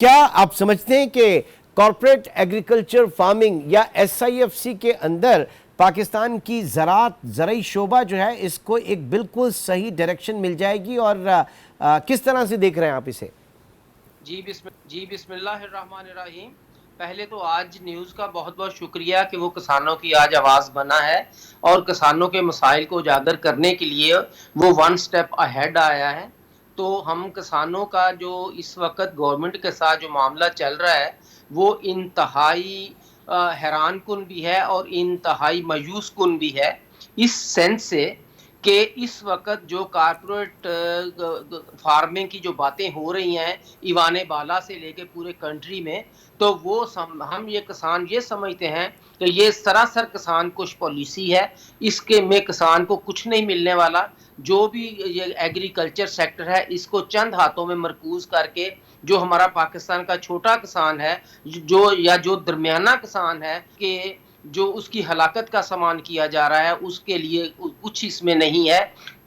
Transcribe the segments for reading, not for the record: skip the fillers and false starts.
क्या आप समझते हैं कि कॉर्पोरेट एग्रीकल्चर फार्मिंग या एसआईएफसी के अंदर पाकिस्तान की ज़राई शोबा जो है इसको एक बिल्कुल सही डायरेक्शन मिल जाएगी और किस तरह से देख रहे हैं आप इसे? जी बिस्मिल्लाहिर्रहमानिर्रहीम। पहले तो आज न्यूज़ का बहुत-बहुत शुक्रिया कि वो किसानों की आज आवाज़ बना है और किसानों के मसाइल को उजागर करने के लिए वो वन स्टेप अहेड आया है। तो हम किसानों का जो इस वक़्त गवर्नमेंट के साथ जो मामला चल रहा है, वो इंतहाई हैरानकुन भी है और इंतहाई मायूसकुन भी है। इस सेंस से कि इस वक़्त जो कारपोरेट फार्मिंग की जो बातें हो रही हैं, ईवान बाला से लेके पूरे कंट्री में, तो वो हम ये किसान ये समझते हैं कि ये सरासर किसान कुश पॉलिसी है। इसके में किसान को कुछ नहीं मिलने वाला। जो भी ये एग्रीकल्चर सेक्टर है, इसको चंद हाथों में मरकूज़ करके जो हमारा पाकिस्तान का छोटा किसान है, जो दरमियाना किसान है कि जो उसकी हलाकत का सामान किया जा रहा है, उसके लिए कुछ इसमें नहीं है,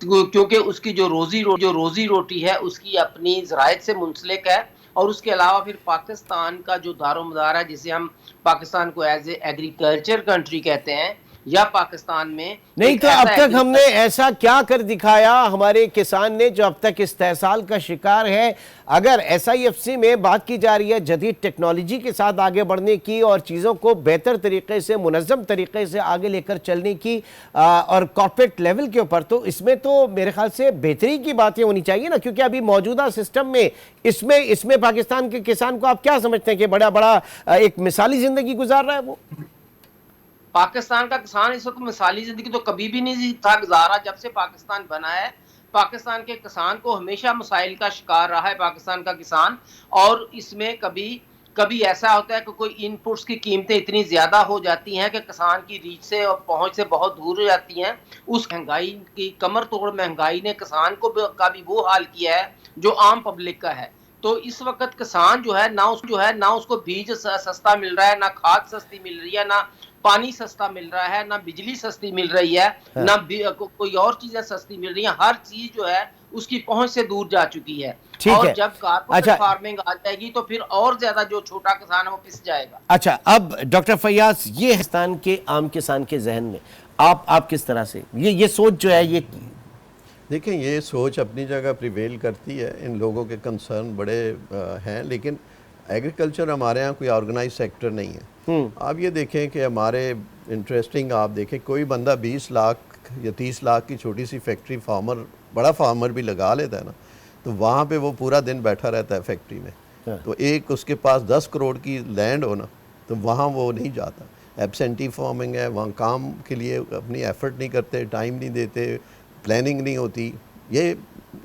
क्योंकि उसकी जो रोज़ी रोटी है, उसकी अपनी ज़राइत से मुंसलिक है। और उसके अलावा फिर पाकिस्तान का जो दारोमदार है, जिसे हम पाकिस्तान को एज ए एग्रीकल्चर कंट्री कहते हैं, या पाकिस्तान में नहीं एक तो अब ऐसा तक हमने ऐसा क्या कर दिखाया हमारे किसान ने जो अब तक इस्तेहसाल का शिकार है? अगर एसआईएफसी में बात की जा रही है जदीद टेक्नोलॉजी के साथ आगे बढ़ने की और चीज़ों को बेहतर तरीके से मुनज़्ज़म तरीके से आगे लेकर चलने की और कॉर्पोरेट लेवल के ऊपर, तो इसमें तो मेरे ख्याल से बेहतरी की बातें होनी चाहिए ना, क्योंकि अभी मौजूदा सिस्टम में इसमें पाकिस्तान के किसान को आप क्या समझते हैं कि बड़ा बड़ा एक मिसाली ज़िंदगी गुजार रहा है वो? पाकिस्तान का किसान इस वक्त मिसाली जिंदगी तो कभी भी नहीं था गुजारा। जब से पाकिस्तान बना है, पाकिस्तान के किसान को हमेशा मसाइल का शिकार रहा है पाकिस्तान का किसान। और इसमें कभी कभी ऐसा होता है कि कोई इनपुट्स की कीमतें इतनी ज्यादा हो जाती हैं कि किसान की रीच से और पहुंच से बहुत दूर हो जाती हैं। उस महंगाई की कमर तोड़ महंगाई ने किसान का भी वो हाल किया है जो आम पब्लिक का है। तो इस वक्त किसान जो है ना उसको बीज सस्ता मिल रहा है, ना खाद सस्ती मिल रही है, ना पानी सस्ता मिल रहा है, ना बिजली सस्ती मिल रही है, हाँ। ना कोई और चीजें सस्ती मिल रही हैं। हर चीज जो है उसकी पहुंच से दूर जा चुकी है। ठीक और है। जब कारपोरेट अच्छा। फार्मिंग आ जाएगी तो फिर और ज्यादा जो छोटा किसान है वो पिस जाएगा। अच्छा, अब डॉक्टर फैयाज, ये हिंदुस्तान के आम किसान के जहन में आप किस तरह से ये सोच जो है ये? देखें, ये सोच अपनी जगह प्रिवेल करती है, इन लोगों के कंसर्न बड़े हैं, लेकिन एग्रीकल्चर हमारे यहाँ कोई ऑर्गेनाइज सेक्टर नहीं है। आप ये देखें कि हमारे इंटरेस्टिंग, आप देखें कोई बंदा 20 लाख या 30 लाख की छोटी सी फैक्ट्री बड़ा फार्मर भी लगा लेता है ना, तो वहाँ पे वो पूरा दिन बैठा रहता है फैक्ट्री में। तो एक उसके पास 10 करोड़ की लैंड हो ना, तो वहाँ वो नहीं जाता। एब्सेंटी फार्मिंग है, वहाँ काम के लिए अपनी एफर्ट नहीं करते, टाइम नहीं देते, प्लानिंग नहीं होती। ये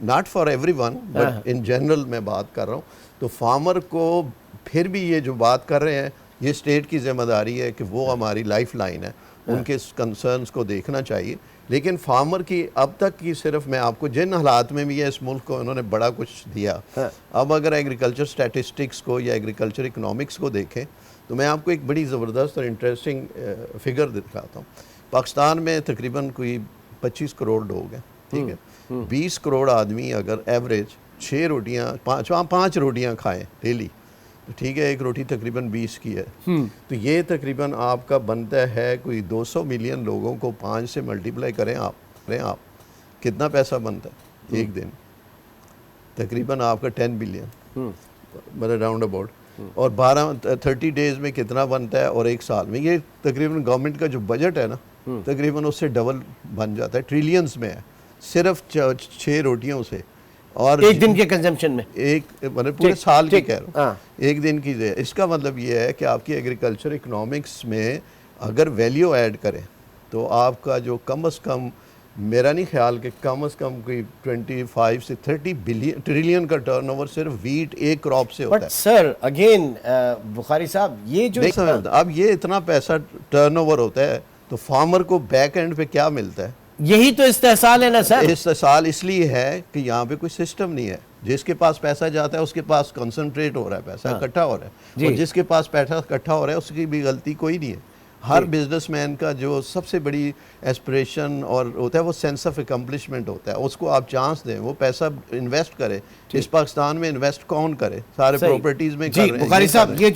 not for everyone, but in general मैं बात कर रहा हूँ। तो फार्मर को फिर भी ये जो बात कर रहे हैं, ये स्टेट की जिम्मेदारी है कि वो हमारी लाइफ लाइन है, उनके कंसर्न्स को देखना चाहिए। लेकिन फार्मर की अब तक की सिर्फ, मैं आपको जिन हालात में भी है इस मुल्क को उन्होंने बड़ा कुछ दिया। अब अगर एग्रीकल्चर स्टैटिस्टिक्स को या एग्रीकल्चर इकनॉमिक्स को देखें तो मैं आपको एक बड़ी ज़बरदस्त और इंटरेस्टिंग फिगर दिखाता हूँ। पाकिस्तान में तकरीबन कोई 25 करोड़ लोग हैं, ठीक है। 20 करोड़ आदमी अगर एवरेज 6 रोटियाँ 5 रोटियाँ खाएं डेली, तो ठीक है, एक रोटी तकरीबन 20 की है, तो ये तकरीबन आपका बनता है कोई 200 मिलियन लोगों को 5 से मल्टीप्लाई करें आप कितना पैसा बनता है एक दिन? तकरीबन आपका 10 बिलियन, मतलब राउंड अबाउट। और 30 डेज में कितना बनता है, और एक साल में ये तकरीबन गवर्नमेंट का जो बजट है ना, तकरीबन उससे डबल बन जाता है, ट्रिलियंस में है, सिर्फ 6 रोटियों से। और एक दिन के कंजम्पशन में, एक मतलब पूरे साल की कह रहा हूँ, एक दिन की है। इसका मतलब ये है कि आपकी एग्रीकल्चर इकोनॉमिक्स में अगर वैल्यू ऐड करें तो आपका जो कम से कम, मेरा नहीं ख्याल कि कम से कम कोई 25 से 30 ट्रिलियन का टर्नओवर सिर्फ वीट एक क्रॉप से होता है। सर अगेन बुखारी साहब, ये जो अब ये इतना पैसा टर्नओवर होता है तो फार्मर को बैक एंड पे क्या मिलता है? यही तो इस्तेहसाल है ना सर। इस्तेहसाल इसलिए है कि यहाँ पे कोई सिस्टम नहीं है। जिसके पास पैसा जाता है उसके पास कंसंट्रेट हो रहा है, पैसा इकट्ठा हो रहा है, और जिसके पास पैसा इकट्ठा हो रहा है उसकी भी गलती कोई नहीं है। हर बिजनेसमैन का जो सबसे बड़ी एस्पिरेशन और होता है वो सेंस ऑफ अकम्पलिशमेंट होता है, उसको आप चांस दें, वो पैसा इन्वेस्ट करे। इस पाकिस्तान में इन्वेस्ट कौन करे, सारे सही। प्रॉपर्टीज में जी कर रहे हैं, बुखारी ये कर साहब, रहे हैं। ये जो